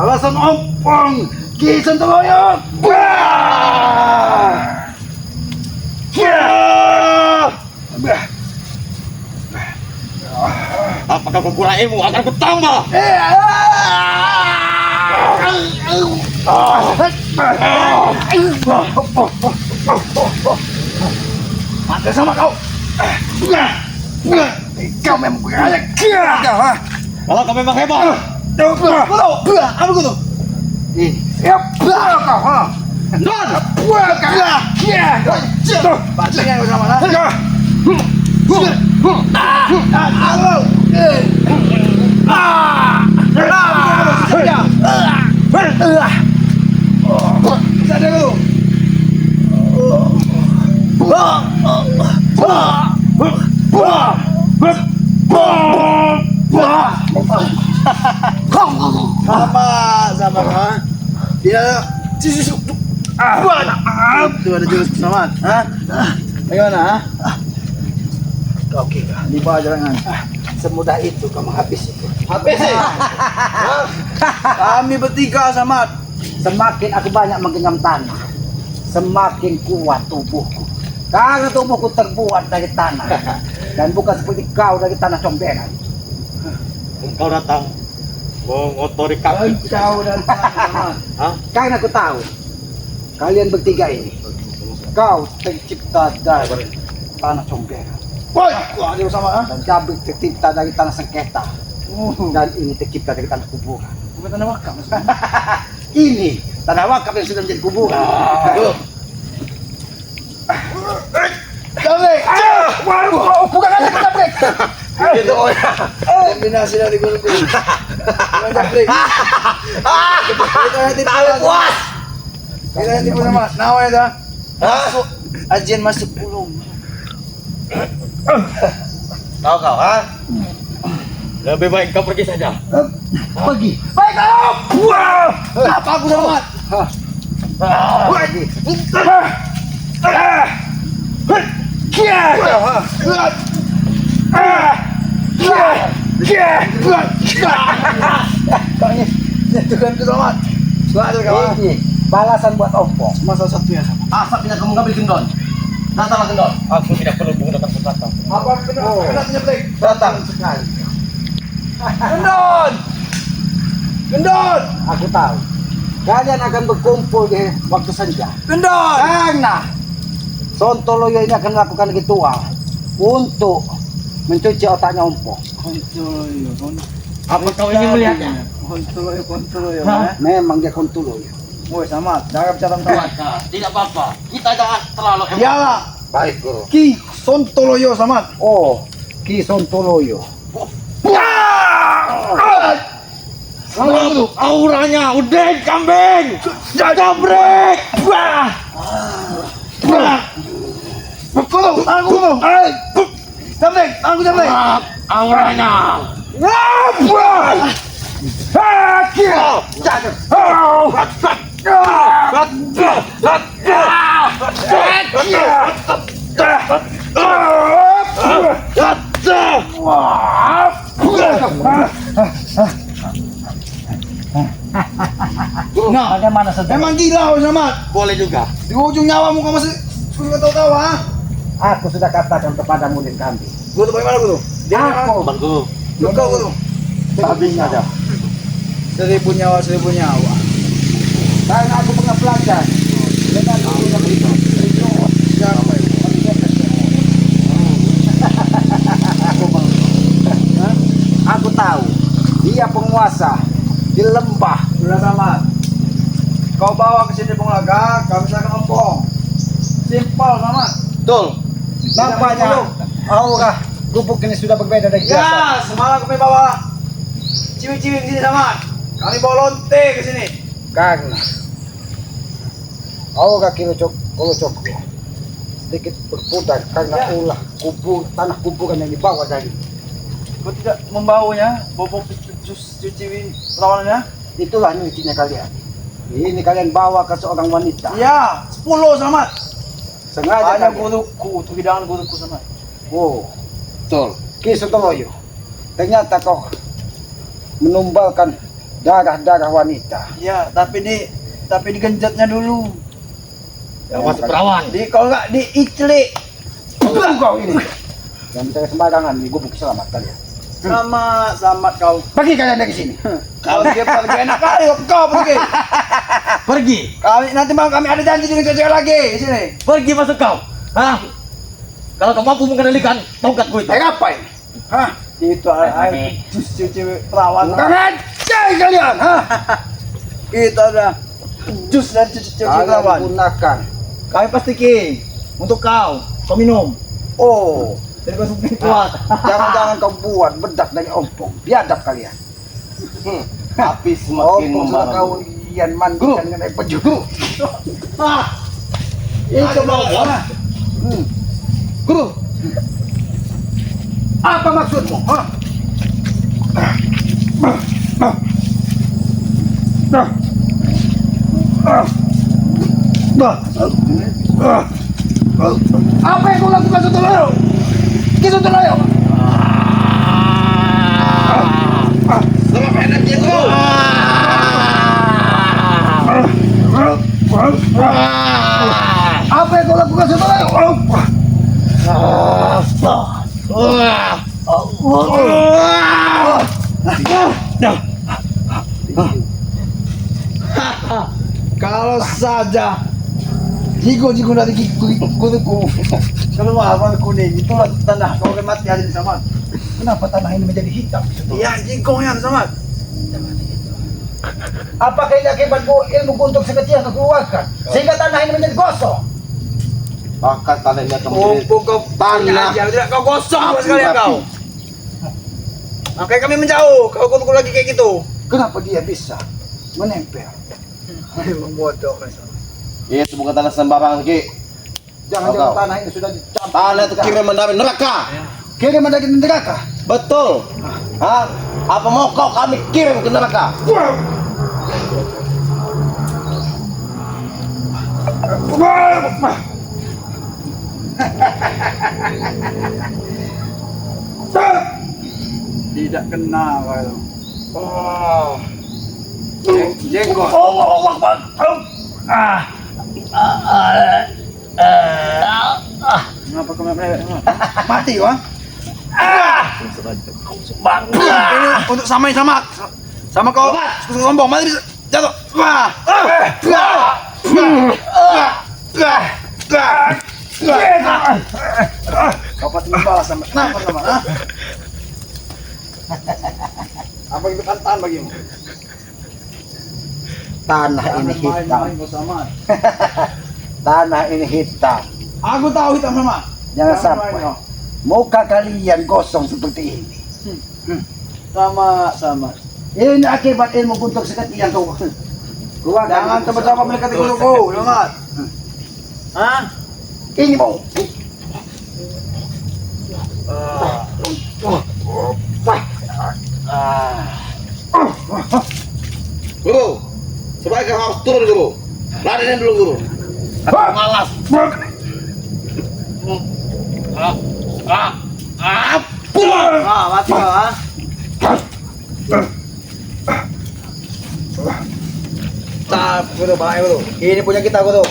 Alasan ompong, Ki Sontoloyo. Apakah kekuranganmu akan kutambah? Mati sama kau. Kau memang kayak Kalau kau memang hebat, apa kau? Siap kau. Non, bacanya kau sama lah. Sadar lu. Sama ha? Dia itu ada jurus kesamaan, ha? Bagaimana, ha? Oke, di bawah jangan. Semudah itu kamu habis itu. habis sih. Kami bertiga sama. Semakin aku banyak menggenggam tanah, semakin kuat tubuhku. Karena tubuhku terbuat dari tanah dan bukan seperti kau dari tanah comberan. Engkau datang mengotori kaki. Kau dan sama. Hah? Karena aku tahu kalian bertiga ini, kau tercipta dari tanah comberan Woi, kau ada sama, ha? dan Jabrik tercipta dari tanah sengketa dan ini tercipta dari tanah kuburan. Bukan tanah wakaf, Mas. Ini tanah wakaf yang sudah menjadi kuburan. Jabrik! Waduh, bukan ada Jabrik! Itu oh ya. Kombinasi dari guru-guru. Bukan Jabrik. Kita nanti puas. Kita nanti punya mas. Nawa ya dah. Masuk. Ajian masuk belum. Kau, ha? Lebih baik kau pergi saja. Pergi. Baik kau! Wah! Apa aku selamat? Pergi. Itu kan selamat. Selamat kawan. Ini balasan buat ompong. Masa satu ya sama. Asap tidak kamu ngambil gendon. Datanglah gendon. Aku tidak perlu menggunakan senjata. Apa kena Jabrik? Datang. Sekali. Gendon! Gendon! Aku tahu kalian akan berkumpul di waktu senja. Gendon! Karena Sontoloyo ini akan melakukan ritual untuk mencuci otaknya ompong. Apa kau ingin melihatnya? Kontrol ya. Hah? Memang dia Sontoloyo. Woi, sama. Jangan bicara sama. Tidak apa-apa. Kita jangan terlalu emosi. Iyalah. Baik, Guru. Ki Sontoloyo sama. Oh, Ki Sontoloyo. Auranya udah kambing. Jabrik. Aku. Jabrik, aku Jabrik. Auranya. Nah, Bagaimana saudara? emang gila kau sama. Boleh juga. Di ujung nyawamu kau masih sudah tahu-tahu, ha? Aku sudah katakan kepadamu dan kambing. Guru tuh bagaimana guru? Aku Bang Guru. Kau guru. habis saja. 1000 nyawa, 1000 nyawa. Karena aku pernah belajar dengan aku tahu dia penguasa di lembah. Sudah sama. Kau bawa ke sini penglaga, kami akan ompong. Simpel sama. Betul. Nampaknya aura gubuk ini sudah berbeda dari biasa. Ya, semalam kami bawa ciwi-ciwi ke sini sama. Kami bawa lonte ke sini. Karena aura kolocok sedikit berputar karena Ya. ulah tanah kuburan yang dibawa dari Kau tidak membawanya, bawa jus ciwi lawannya? itulah nyucinya kalian. Ini kalian bawa ke seorang wanita. Iya, 10 sama. Sengaja Hanya kalian. guruku, untuk hidangan guruku sama. Oh, Betul. Ki Sontoloyo. Ternyata kau menumbalkan darah-darah wanita. Ya, tapi digenjotnya dulu. Yang masuk perawan. Kalau nggak diiclik. Kau ini. Yang bicara sembarangan, di gubuk selamat kalian. Sama kau. Pergi kalian dari sini. Kalau dia pergi enak kali kau pergi. Pergi. Nanti malam kami ada janji dengan cewek lagi di sini. Pergi masuk kau. Hah? Kalau kau mampu mengendalikan tongkatku itu. Apa ini? Hah? Itu air jus cewek perawan. Tangan! Cai kalian! Hah? Itu ada jus dan cewek Kalian perawan. gunakan. Kami pasti King. Untuk kau minum. Oh, Jadi kau semakin kuat. Jangan-jangan kau buat bedak dari ompong. Biadab kalian. Api Ompong sudah kalian mandikan dengan air pejuh. Ini coba. Guru. Apa maksudmu? Hah? Apa yang kau lakukan Sutulayo? Sutulayo. Apa yang kau lakukan Sutulayo? kalau saja jigo dari guruku keluar warna kuning itulah tanda kau akan mati hari ini sama. Kenapa tanah ini menjadi hitam? Iya, jigongnya sama. Apakah ini akibat ilmu untuk sekecil yang kau keluarkan sehingga tanah ini menjadi gosong? Bahkan tanah ini akan menjadi Kau tanah. tidak kau gosong sekali kau. Makanya kami menjauh. Kau kutu lagi kayak gitu. Kenapa dia bisa menempel? Membodoh kan. Itu bukan tanah sembarang Ki. Jangan-jangan Kau. tanah ini sudah dicampur. Tanah itu kirim mendapat neraka. Kirim dari neraka. Betul. Hah? Apa mau kau kami kirim ke neraka? Tidak kena kalau. Jenggot. Kenapa kau mati wah? Ini untuk samain sama kau sombong mati jatuh. Wah. Kau pasti membalas sama kenapa sama? Apa itu kantaan bagimu? Tanah ini hitam. Main-main kau sama. Tanah ini hitam. Aku tahu hitam sama. Jangan Sama sampai kau. muka kalian gosong seperti ini. Sama. Ini akibat ilmu untuk sekecil yang kau keluarkan. Jangan coba-coba mendekati guruku, dengar. Hah? Ini mau. Guru, sebaiknya harus turun guru. Ladenin dulu guru. Aku malas. Mati kau ah. Tak, guru, balik guru. Ini punya kita guru.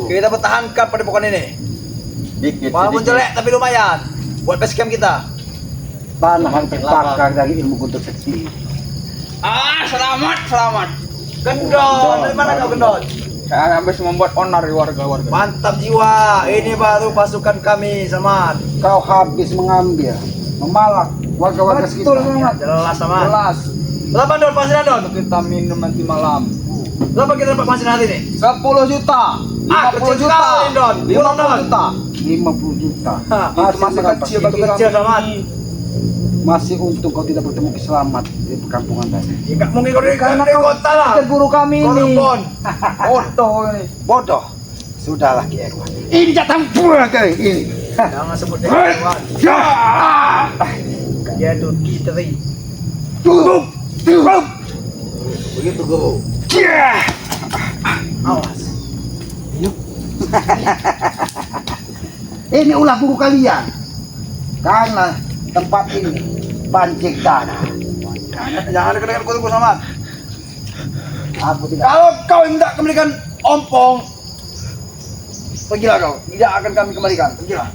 Kita pertahankan padepokan ini. Dikit Walaupun jelek tapi lumayan. Buat base camp kita. Tanah yang terbakar dari ilmu untuk sekecil. Selamat. Gendon, dari mana kau gendon? Saya habis membuat onar di warga-warga. Mantap jiwa. Ini baru pasukan kami, Samad. Kau habis mengambil, memalak warga-warga sekitar. Jelas, Samad. Jelas. Berapa don pasiran don? Kita minum nanti malam. Berapa kita dapat pasiran hari ini? 10 juta. 50 kecil juta. sekali, Don. 50 juta. 50 juta. Hah, Itu masih kecil bagi Itu kecil, kami. Samad. Masih untung kau tidak bertemu keselamat di perkampungan tadi. Ya, nggak mungkin kau di kota lah. Kita guru kami ini. Korupon. Bodoh ini. Bodoh. Sudahlah Ki Erwan. Ini jatah buah kali ini. Jangan sebut dia. Dia tuh istri. Tutup. Begitu guru. Awas. Ini ulah guru kalian. Karena tempat ini pancing tanah. Jangan dekat-dekat kutuku, Samad. Aku tidak. Kalau kau hendak kembalikan ompong, pergilah kau. Tidak akan kami kembalikan. Pergilah.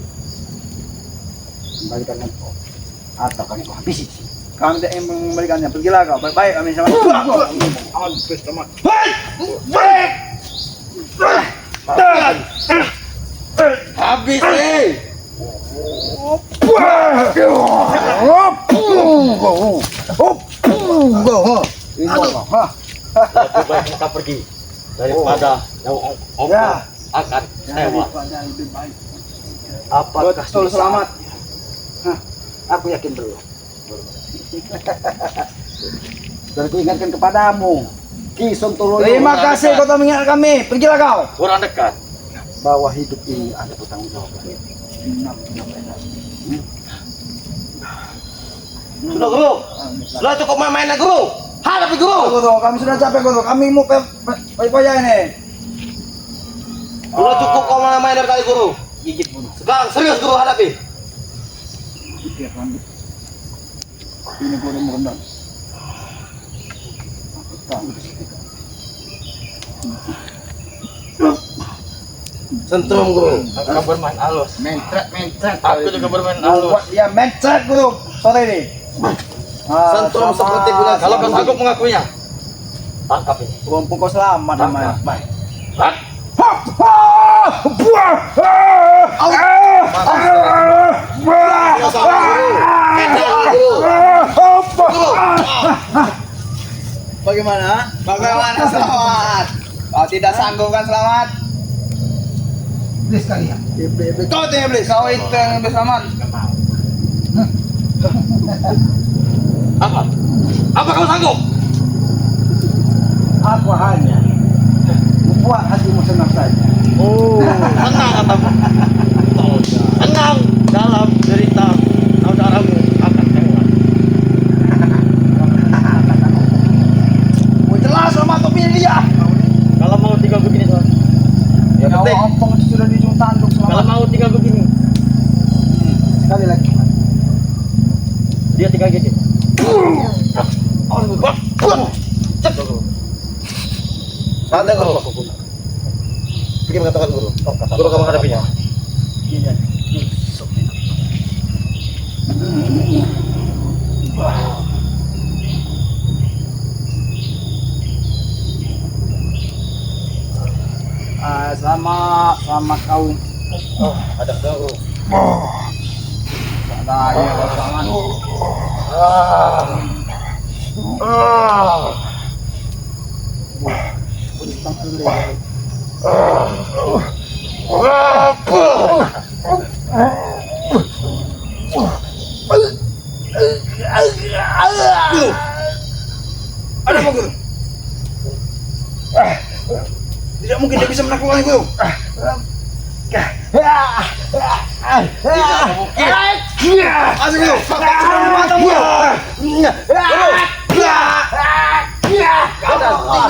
Kembalikan engkau. Atau kami kau habisi. Kami tidak ingin mengembalikannya. Pergilah kau. Baik-baik kami sama. Habis teman. Habis Ini Allah. Hah? Lebih baik kita pergi daripada om Ya. akan tewas. Apakah Betul, selamat. Hah, aku yakin belum. Dan aku ingatkan kepadamu, Ki Sontoloyo, Terima kasih kau telah mengingat kami. Pergilah kau. Kurang dekat. bahwa hidup ini ada bertanggung jawab. Sudah guru. Sudah cukup main-mainnya guru. Hadapi guru. Guru, kami sudah capek guru. Kami mau payah ini. Sudah cukup kau main-main dari tadi guru. Gigit bunuh. Sekarang serius guru hadapi. Biar rambut. Ini guru merendam. Sentrum guru. Aku bermain halus. Mencret. Aku juga bermain halus. Buat dia mencet guru sore ini. Sentrum seperti bulan. Kalau kau sanggup mengakuinya, tangkap ini. Mumpung kau selamat namanya. Baik. Hah? Bagaimana? Bagaimana selamat? Kau tidak sanggup kan selamat? Iblis kalian. Kau itu yang iblis. Kau itu yang iblis selamat. Apa? Apa kamu sanggup? Aku hanya membuat hatimu senang saja. Oh, tenang katamu. Tenang dalam cerita saudaramu akan tewas. Oh, jelas selamat kau pilih dia. Kalau mau tinggal begini soal. Ya Nyawa penting. ompong itu sudah di ujung tanduk Kalau selamat. mau tinggal begini, Sekali lagi. dia tinggal gini. Santai guru. Bikin mengatakan guru. Guru kamu hadapinya. Selamat kau. Oh, ada guru. Ada ya selamat. Ada apa guru? Tidak mungkin dia bisa menaklukkan guru. Asik guru. Matamu. Tinggi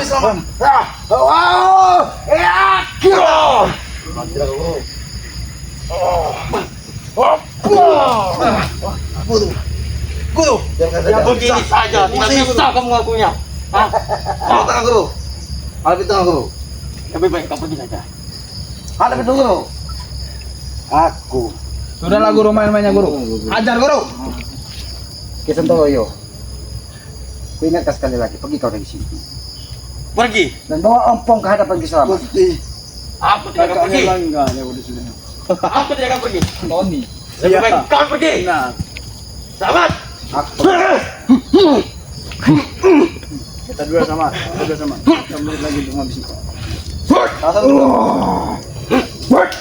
selamat. Guru. Ya begini saja, tidak bisa kamu mengakuinya. Kalau tangan guru, hadapi tangan guru. Lebih baik kau pergi saja. Hadapi dulu, guru. Aku Sudahlah guru main-mainnya guru. Ajar guru. Ki Sontoloyo. Ku ingatkan sekali lagi, pergi kau dari sini. Pergi. Dan bawa ompong ke hadapan Ki Slamet. Aku tidak akan pergi. Aku tidak akan pergi. Tony. Lebih baik kau pergi. Nah, Selamat. Aku kita dua sama. Kita menit lagi untuk menghabisi kau. Satu dulu.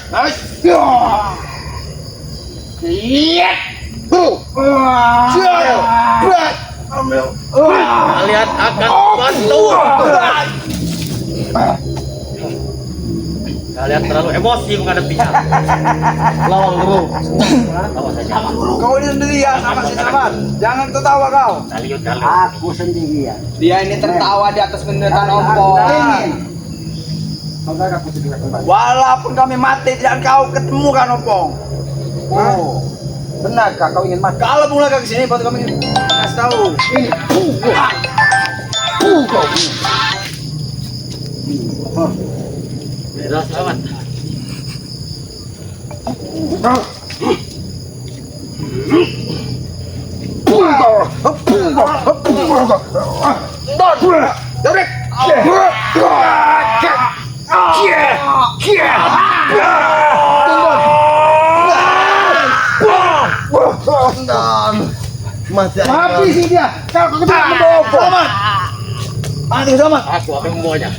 Nice. Kalian akan bantu. Kalian terlalu emosi menghadapinya. Lawan guru. Lawan saja. Kau ini sendirian sama si Samat. Jangan tertawa kau. Kalian. Aku sendirian. Dia ini tertawa di atas penderitaan ompong. Saudaraku segera kembali. Walaupun kami mati, tidak kau ketemu kan ompong. Oh, benarkah kau ingin mati? Kalau mulai ke sini, baru kami kasih tahu. Ini. Beda selamat. Mati. Mati sih dia. Kalau kau tidak membawa Selamat. Mati selamat. Aku akan membawanya.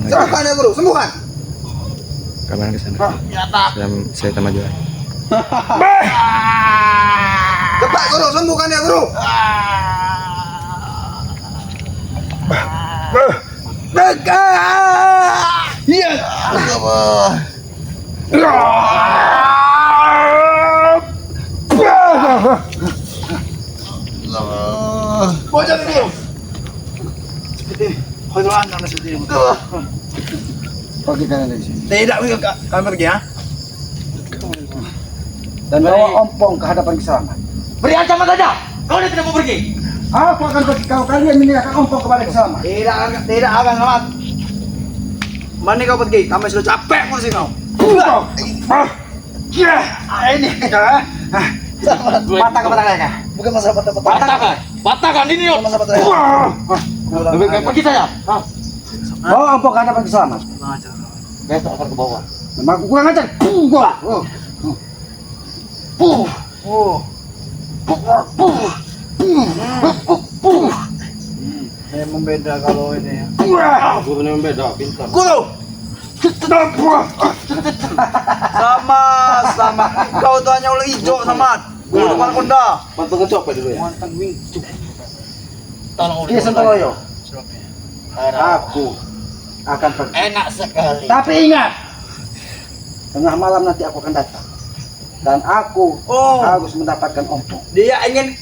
Sembuhkan ya guru, sembuhkan. Kapan ke sana? Saya kemajuan. Cepat guru, sembuhkan ya guru. Iya. Bocah ini. Hodoan karena seperti ini. Pergi kanan dari sini. Tidak, kami pergi ya. Dan bawa ompong ke hadapan Kiselamat. Beri ancaman saja. Kau tidak mau pergi. Aku akan bagi kalian menyerahkan ompong kepada Kiselamat. Tidak akan selamat. Mana kau pergi? Kami sudah capek ngurusin kau. Ini. Patah kepada mereka. Bukan masalah patah-patah. Patahkan. Patahkan ini. Bukan masalah patah. Lebih baik pergi saja. Bawa ompong ke hadapan Kiselamat. Besok akan ke bawah. Memang aku kurang ajar. Memang beda kalau ini ya. Guru ini beda, pintar. Guru. Sama. Kau tuh hanya ulah hijau sama. Guru mana konda? Bantu ngecopet dulu ya. Mantang wing. Tolong Dia Sentoloyo. Aku akan pergi. Enak sekali. Tapi ingat, tengah malam nanti aku akan datang. Dan aku harus mendapatkan ompong. Dia ingin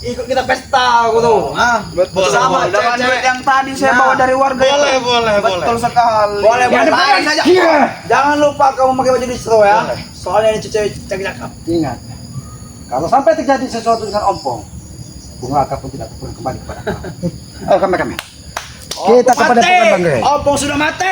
ikut kita pesta guru. Betul. Sama Dengan cewek duit yang tadi saya bawa dari warga itu. Betul sekali. Boleh, Yang depan main saja. Iya. Jangan lupa kamu pakai baju distro ya. Soalnya ini cewek cakep. Ingat, kalau sampai terjadi sesuatu dengan ompong, bunga pun tidak akan kembali kepada kamu. Kami. Kita kepada Bukan Banggai. Opong sudah mati.